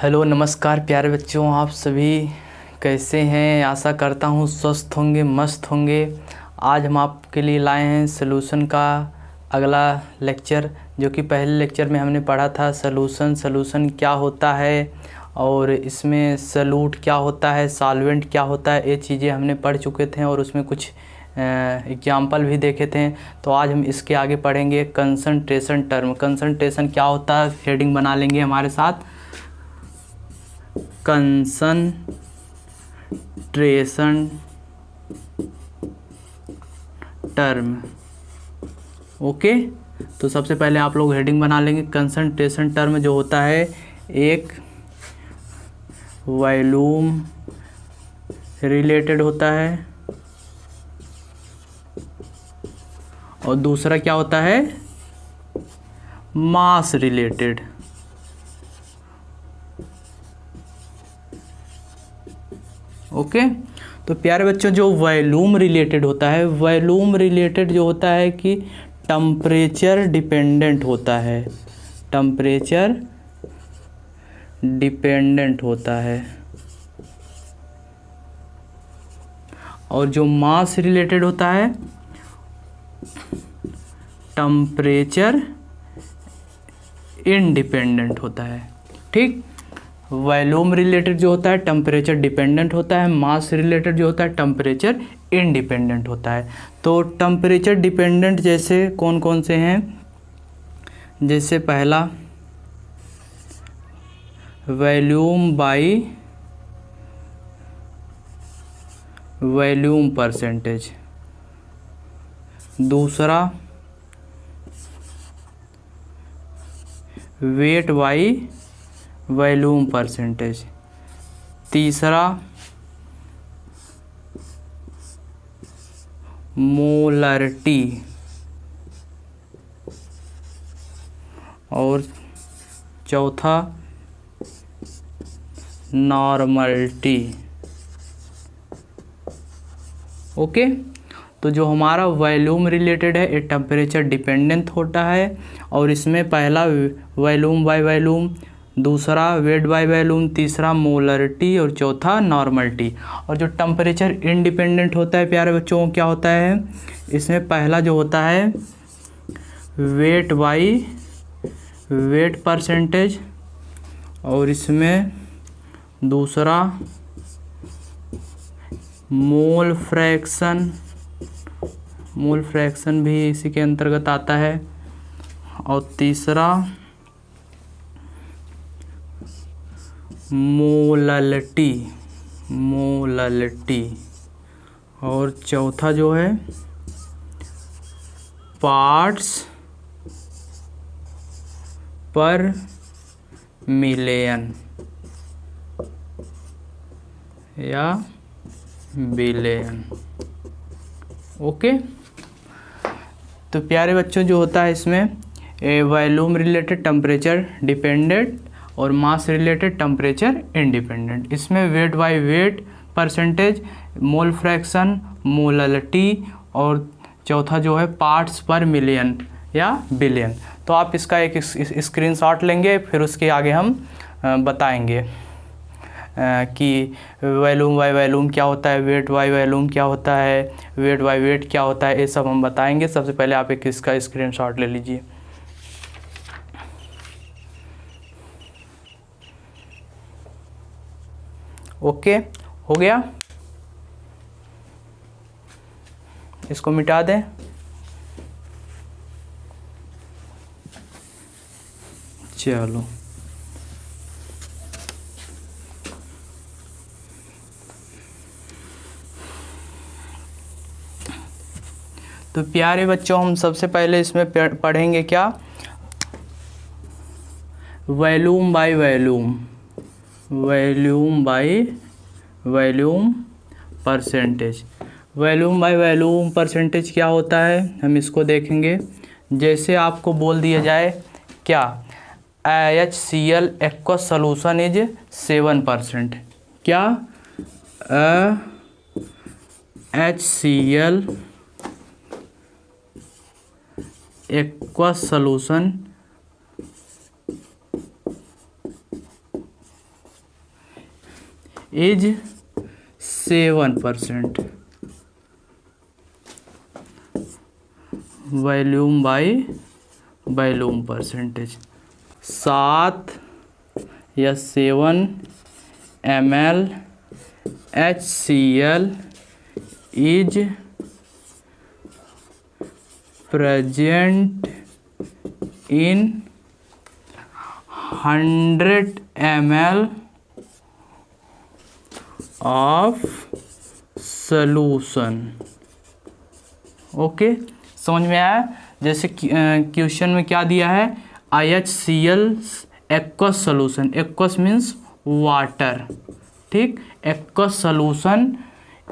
Hello नमस्कार प्यारे बच्चों, आप सभी कैसे हैं। आशा करता हूँ स्वस्थ होंगे, मस्त होंगे। आज हम आपके लिए लाए हैं सॉल्यूशन का अगला लेक्चर, जो कि पहले लेक्चर में हमने पढ़ा था सॉल्यूशन क्या होता है और इसमें सॉल्यूट क्या होता है, सॉल्वेंट क्या होता है। ये चीज़ें हमने पढ़ चुके थे और उसमें कुछ एग्जाम्पल भी देखे थे। तो आज हम इसके आगे पढ़ेंगे कंसंट्रेशन टर्म। कंसंट्रेशन क्या होता है, हेडिंग बना लेंगे हमारे साथ, कंसंट्रेशन टर्म। ओके, तो सबसे पहले आप लोग हेडिंग बना लेंगे। कंसंट्रेशन टर्म जो होता है, एक वॉल्यूम रिलेटेड होता है और दूसरा क्या होता है, मास रिलेटेड। ओके, तो प्यारे बच्चों जो वॉल्यूम रिलेटेड होता है, वॉल्यूम रिलेटेड जो होता है कि टेम्परेचर डिपेंडेंट होता है, टेम्परेचर डिपेंडेंट होता है। और जो मास रिलेटेड होता है, टेम्परेचर इंडिपेंडेंट होता है। ठीक, वॉल्यूम रिलेटेड जो होता है टेम्परेचर डिपेंडेंट होता है, मास रिलेटेड जो होता है टेम्परेचर इंडिपेंडेंट होता है। तो टेम्परेचर डिपेंडेंट जैसे कौन कौन से हैं, जैसे पहला वॉल्यूम बाई वॉल्यूम परसेंटेज, दूसरा वेट बाई वॉल्यूम परसेंटेज, तीसरा मोलरिटी और चौथा नॉर्मलिटी। ओके, तो जो हमारा वॉल्यूम रिलेटेड है ये टेम्परेचर डिपेंडेंट होता है और इसमें पहला वॉल्यूम बाय वॉल्यूम, दूसरा वेट बाय वॉल्यूम, तीसरा मोलरिटी और चौथा नॉर्मलिटी। और जो टेम्परेचर इंडिपेंडेंट होता है प्यारे बच्चों, क्या होता है, इसमें पहला जो होता है वेट बाई वेट परसेंटेज और इसमें दूसरा मोल फ्रैक्शन भी इसी के अंतर्गत आता है और तीसरा मोललिटी और चौथा जो है पार्ट्स पर मिलियन या बिलियन। ओके, तो प्यारे बच्चों जो होता है इसमें वॉल्यूम रिलेटेड टेम्परेचर डिपेंडेंट और मास रिलेटेड टेम्परेचर इंडिपेंडेंट। इसमें weight by weight percentage, mole fraction, molality और चौथा जो है पार्ट्स पर मिलियन या बिलियन। तो आप इसका एक स्क्रीनशॉट लेंगे, फिर उसके आगे हम बताएंगे कि वॉल्यूम बाय वॉल्यूम क्या होता है, वेट बाय वॉल्यूम क्या होता है, वेट बाय वेट क्या होता है, ये सब हम बताएंगे। सबसे पहले आप एक इसका स्क्रीनशॉट ले लीजिए। ओके, हो गया, इसको मिटा दें। चलो, तो प्यारे बच्चों हम सबसे पहले इसमें पढ़ेंगे क्या, volume by volume, volume by volume percentage. Volume by volume percentage क्या होता है, हम इसको देखेंगे। जैसे आपको बोल दिया जाए क्या, HCl एक्वस सोल्यूशन इज 7%, क्या HCl aqueous solution is 7%, volume by volume percentage. 7 या 7 ml HCl is present in 100 ml of solution। Okay, समझ में आया? जैसे क्वेश्चन में क्या दिया है, IHCl aqueous solution, aqueous means water, ठीक, एक्वस सोल्यूशन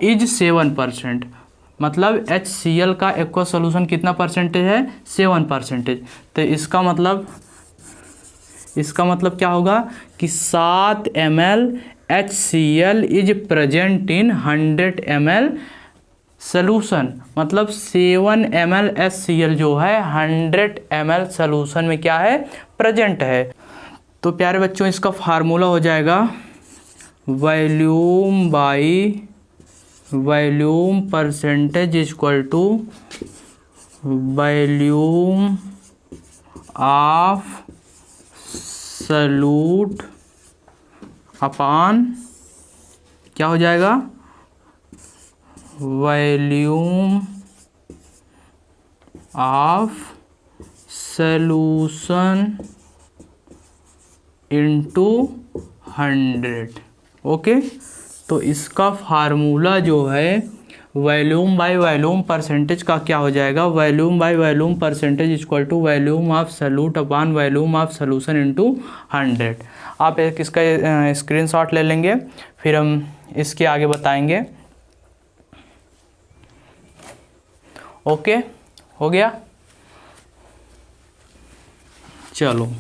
इज 7%, मतलब HCl का एक्वस सोल्यूशन कितना परसेंटेज है, 7%। तो इसका मतलब क्या होगा कि 7 ml HCl is present in 100 ml solution, मतलब 7 ml HCl जो है 100 ml सोल्यूशन में क्या है, प्रेजेंट है। तो प्यारे बच्चों, इसका फार्मूला हो जाएगा volume by volume percentage equal to volume of solute upon क्या हो जाएगा, volume of solution into 100। Okay, तो इसका फार्मूला जो है वॉल्यूम बाय वॉल्यूम परसेंटेज का क्या हो जाएगा, volume by volume percentage equal to volume of solute upon volume of solution into 100। आप एक इसका स्क्रीनशॉट ले लेंगे, फिर हम इसके आगे बताएंगे। ओके, हो गया? चलो,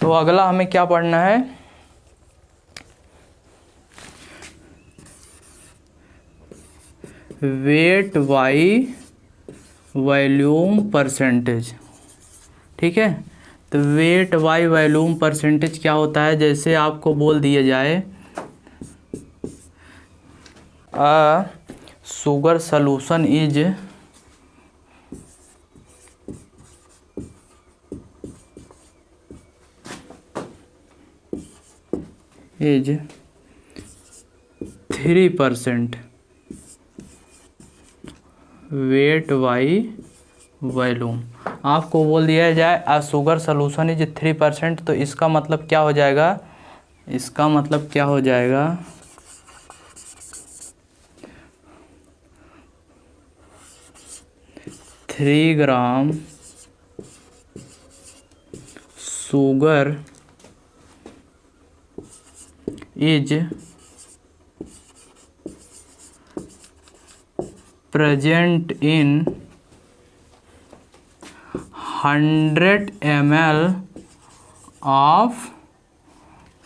तो अगला हमें क्या पढ़ना है, वेट बाई वॉल्यूम परसेंटेज। ठीक है, तो वेट बाई वॉल्यूम परसेंटेज क्या होता है, जैसे आपको बोल दिया जाए sugar solution is is 3% wait by volume. आपको बोल दिया जाए आ शुगर सॉल्यूशन इज 3%, तो इसका मतलब क्या हो जाएगा, इसका मतलब क्या हो जाएगा, three gram sugar is present in 100 ml of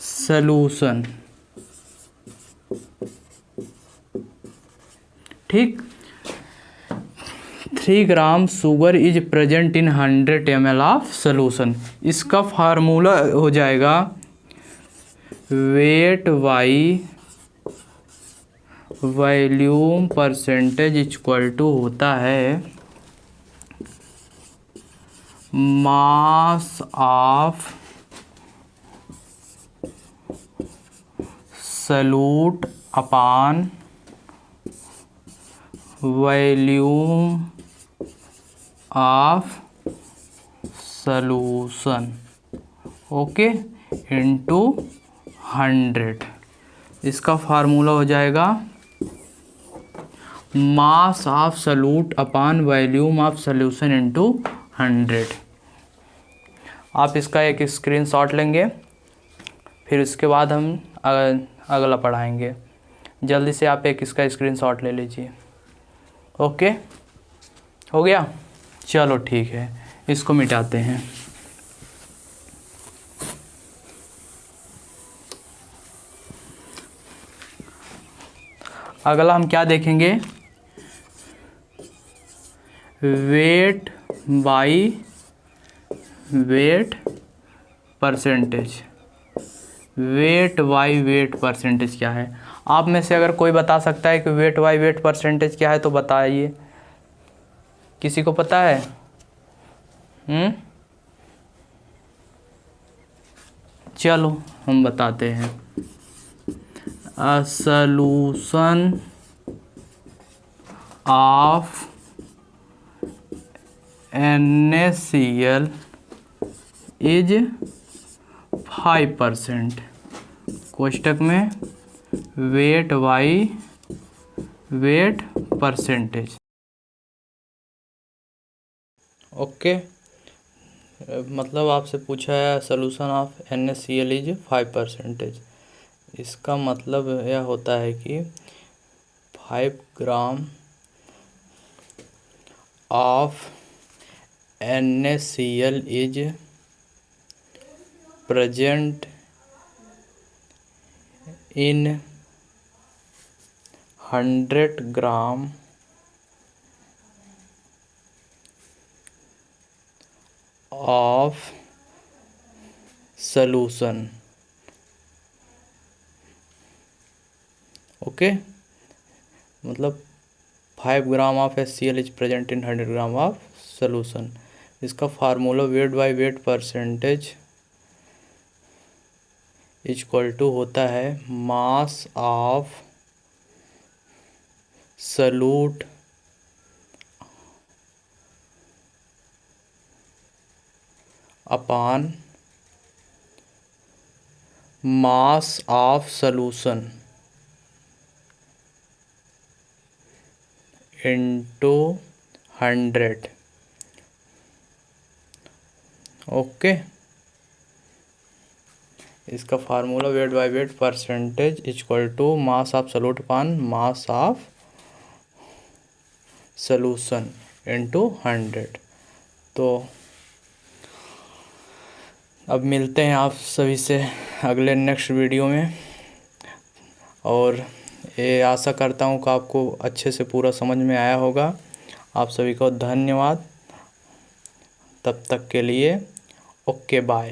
solution। ठीक, 3 gram sugar is present in 100 ml of solution. इसका फार्मूला हो जाएगा weight by volume percentage equal to होता है mass of solute upon volume of solution, okay, into 100। इसका formula हो जाएगा mass of solute upon volume of solution into 100। आप इसका एक स्क्रीनशॉट लेंगे, फिर उसके बाद हम अगला पढ़ाएंगे। जल्दी से आप एक इसका स्क्रीनशॉट ले लीजिए। ओके, हो गया? चलो ठीक है, इसको मिटाते हैं। अगला हम क्या देखेंगे, weight by wait percentage. Weight by wait percentage क्या है? आप में से अगर कोई बता सकता है कि वेट बाई वेट परसेंटेज क्या है तो बताइए। किसी को पता है? चलो हम बताते हैं। A solution of NaCl is 5%। कोष्टक में weight by wait percentage. Okay, मतलब आपसे पूछा है सोल्यूशन ऑफ NaCl इज 5%। इसका मतलब यह होता है कि 5 gram of NaCl is present in 100 gram of solution. Okay, मतलब 5 gram of HCl is present in 100 gram of solution. इसका formula weight by weight percentage equal to होता है mass of solute upon mass of solution into 100। Okay, इसका formula weight by weight percentage equal to mass of solute upon mass of solution into 100। तो अब मिलते हैं आप सभी से अगले नेक्स्ट वीडियो में, और ये आशा करता हूँ कि आपको अच्छे से पूरा समझ में आया होगा। आप सभी को धन्यवाद। तब तक के लिए ओके बाय।